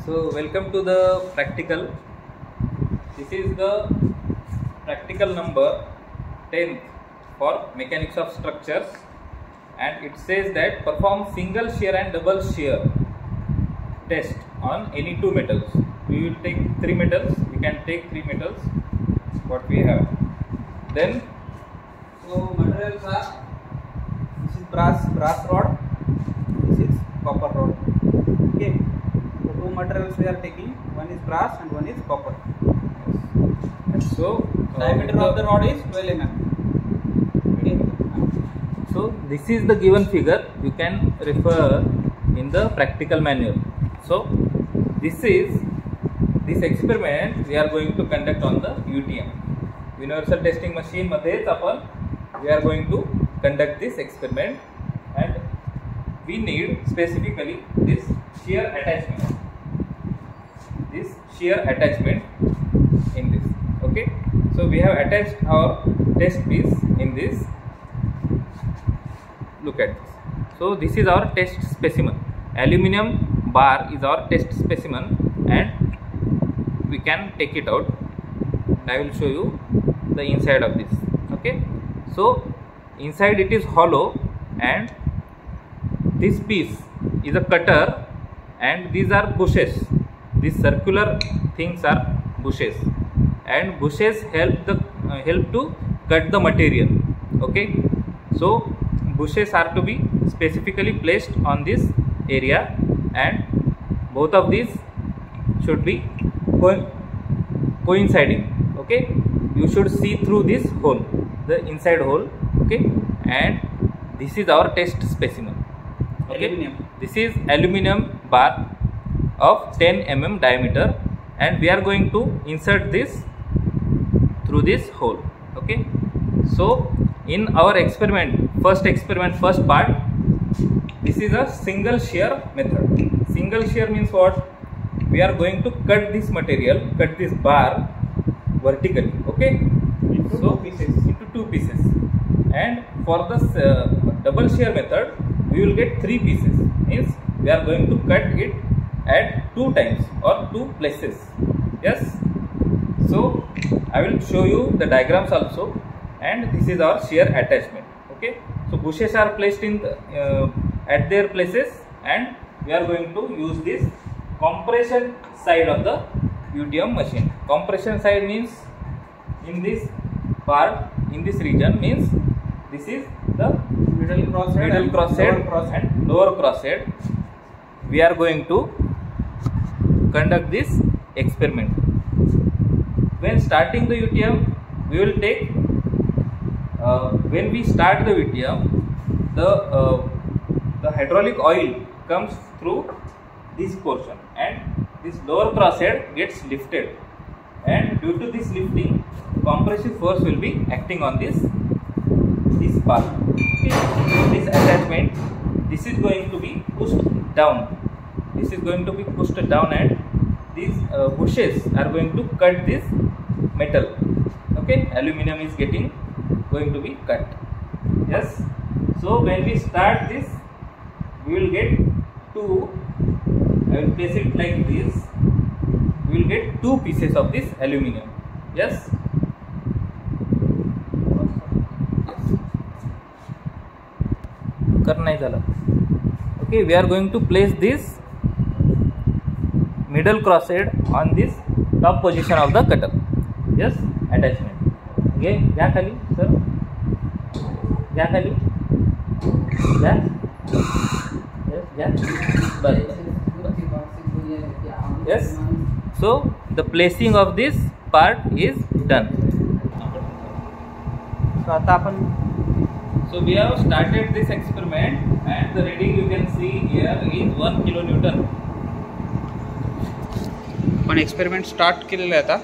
So welcome to the practical. This is the practical number 10th for mechanics of structures, and it says that perform single shear and double shear test on any two metals. We will take three metals. We can take three metals. What we have. Then materials are, this is brass rod, this is copper rod. Okay, so two materials we are taking, one is brass and one is copper. and so Diameter of the rod is 12 mm. Okay. So this is the given figure. You can refer in the practical manual. So this experiment we are going to conduct on the UTM, Universal Testing Machine मध्ये आपण we are going to conduct this experiment, and we need specifically this shear attachment. This shear attachment in this. Okay, so we have attached our test piece in this. Look at this. So this is our test specimen. Aluminum bar is our test specimen, and we can take it out. I will show you the inside of this. Okay, so inside it is hollow, and this piece is a cutter, and these are bushes. These circular things are bushes, and bushes help to cut the material. Okay, so bushes are to be specifically placed on this area, and both of these should be coinciding. Okay, you should see through this hole, the inside hole. Okay, and this is our test specimen. Okay, this is aluminum bar of 10 mm diameter, and we are going to insert this through this hole. Okay, so in our first part, this is a single shear method. Single shear means what? We are going to cut this material, cut this bar vertically. Okay, into two pieces. And for the double shear method, we will get three pieces. Means we are going to cut it at two times or two places. Yes. So I will show you the diagrams also, and this is our shear attachment. Okay. So bushes are placed in at their places, and we are going to use this compression side of the UTM machine. Compression side means in this part, in this region, means this is the Middle crosshead and lower crosshead. We are going to conduct this experiment. When starting the UTM, we will take when we start the UTM, the hydraulic oil comes through this portion, and this lower crosshead gets lifted, and due to this lifting, compressive force will be acting on this part. Okay. This attachment, this is going to be pushed down. This is going to be pushed down, and these bushes are going to cut this metal. Okay, aluminum is going to be cut. Yes. So when we start this, we will get two. I will place it like this. We will get two pieces of this aluminum. Yes. Okay, we are going to place this middle crosshead on this top position of the cutter. Yes, attachment. Okay, या खाली sir, या खाली, yes. So the placing of this part is done. So आता आपण So we have started this experiment, and the reading you can see here is 1 kilonewton. पण experiment start केलेलं आहे आता.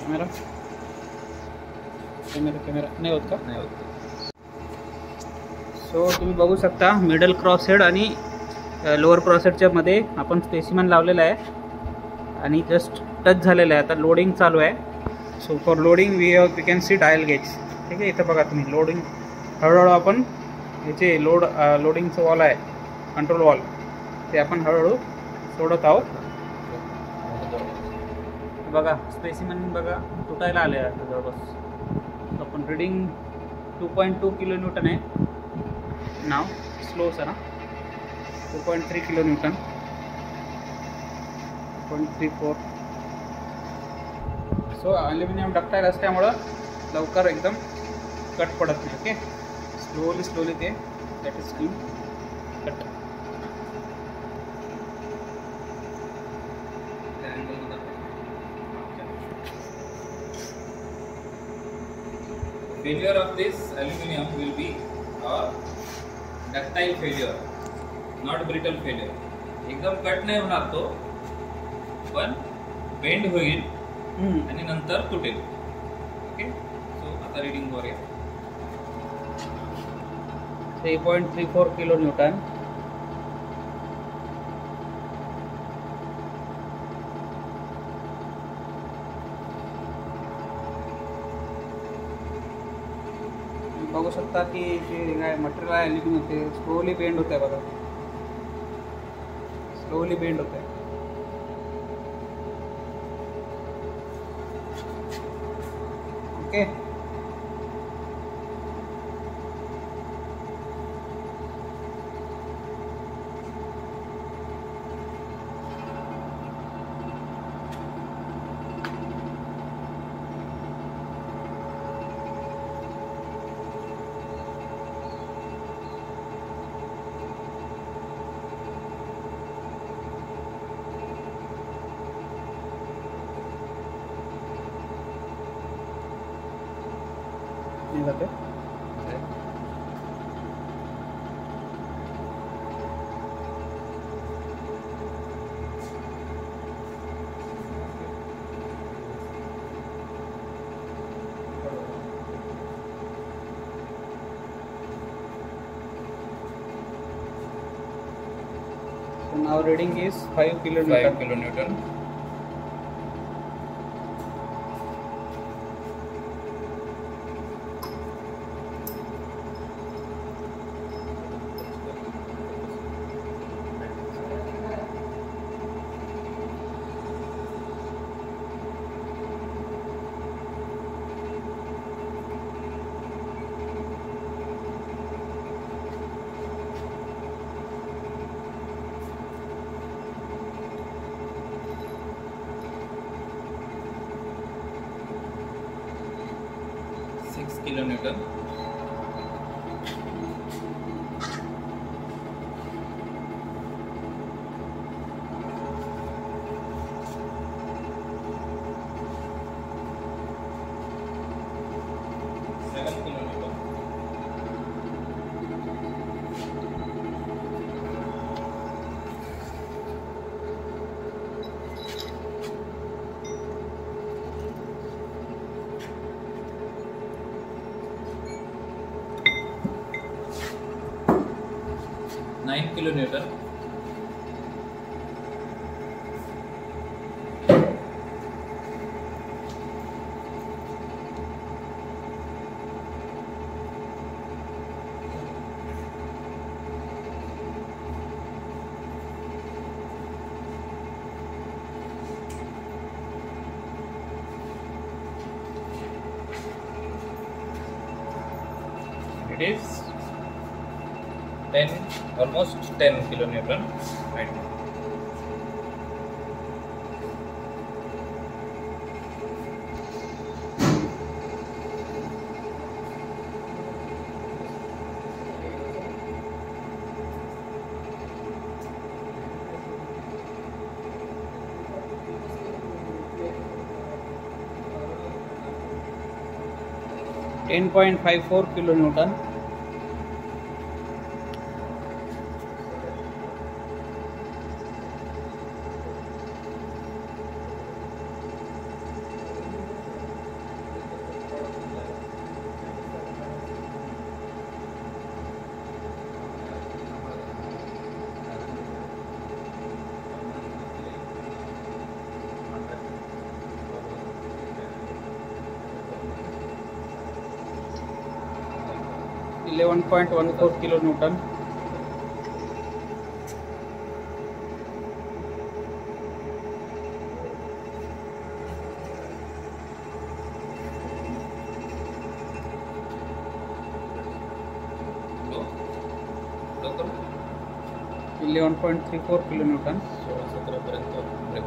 कॅमेरा नाही होत का? नाही होत. सो तुम्ही बघू शकता मिडल क्रॉसहेड आणि लोअर क्रॉसहेडच्या मध्ये आपण स्पेसिमन लावलेला आहे, आणि जस्ट टच झालेला आहे. आता लोडिंग चालू आहे. So for loading we can see dial gauge. ठीक आहे, इथं बघा तुम्ही लोडिंग हळूहळू आपण याचे लोडिंगचं वॉल आहे कंट्रोल वॉल ते आपण हळूहळू सोडत आहोत. बघा स्पेसिमन बघा तुटायला आले आहे जवळपास. आपण रिडिंग 2.2 किलो न्यूटन आहे नाव. Slow sir 2.3 kilo newton 0.34. So aluminium ductile असल्यामुळं लवकर एकदम कट पडत नाही. ओके, स्लोली ते that is scheme cut. Failure of this aluminum will be a ductile failure, not brittle failure. एकदम कट नाही होणार तो, पण बेंड होईल आणि नंतर तुटेल. ओके, सो आता रीडिंग वर 3.34 किलो न्यूटन. बघू शकता की जे काय मटेरियल आहे ॲल्युमिनियम ते स्लोली बेंड होत आहे. बघा स्लोली बेंड होत आहे. ओके, जाते. So now reading is 5 kilo Newton. 5 kilo Newton. Kilo Newton. Kilo Newton. It is 10, almost 10 kilo Newton right now. $10.54 kilo Newton. $11.14 kilo Newton. लवकर 11.34 किलोन्यूटन. 16-17 पर्यंत ब्रेक.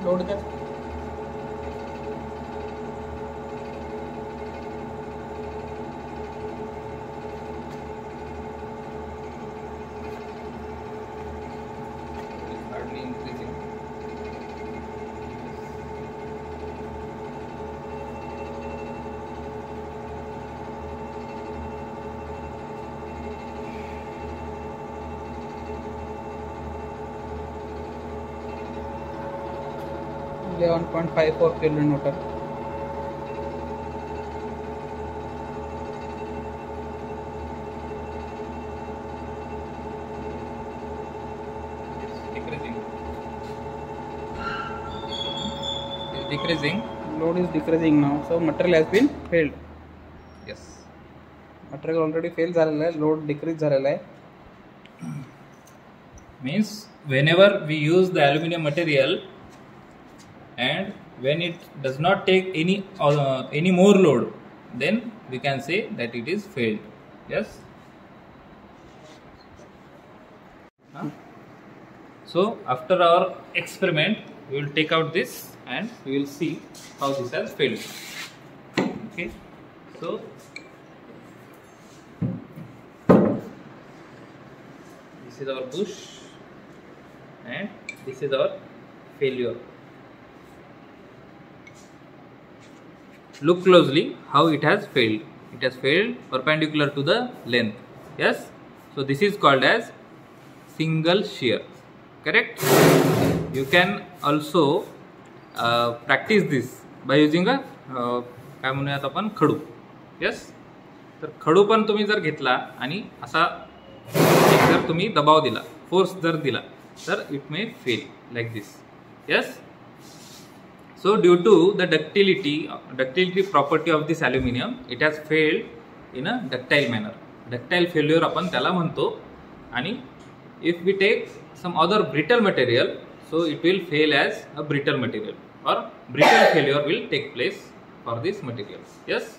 लोड कर. Hardly increasing. Only 1.54 kilonewton. Decreasing. It's decreasing. Load is decreasing now, so material has been failed. Yes. Material already failed झालेला आहे, load decrease झालेला आहे. Means whenever we use the aluminum material and when it does not take any more load, then we can say that it is failed. Yes. So after our experiment, we will take out this and we will see how this has failed. Okay. So this is our bush and this is our failure. Look closely how it has failed. It has failed perpendicular to the length. Yes. So this is called as single shear. Correct. You can also practice this by using a काय म्हणूयात आपण खडू. Yes. तर खडू पण तुम्ही जर घेतला आणि असा जर तुम्ही दबाव दिला, फोर्स जर दिला, तर it may fail like this. Yes. So due to the ductility property of this aluminum, it has failed in a ductile manner. Ductile failure आपण त्याला म्हणतो. आणि if we take some other brittle material, so it will fail as a brittle material, or brittle failure will take place for this material. Yes.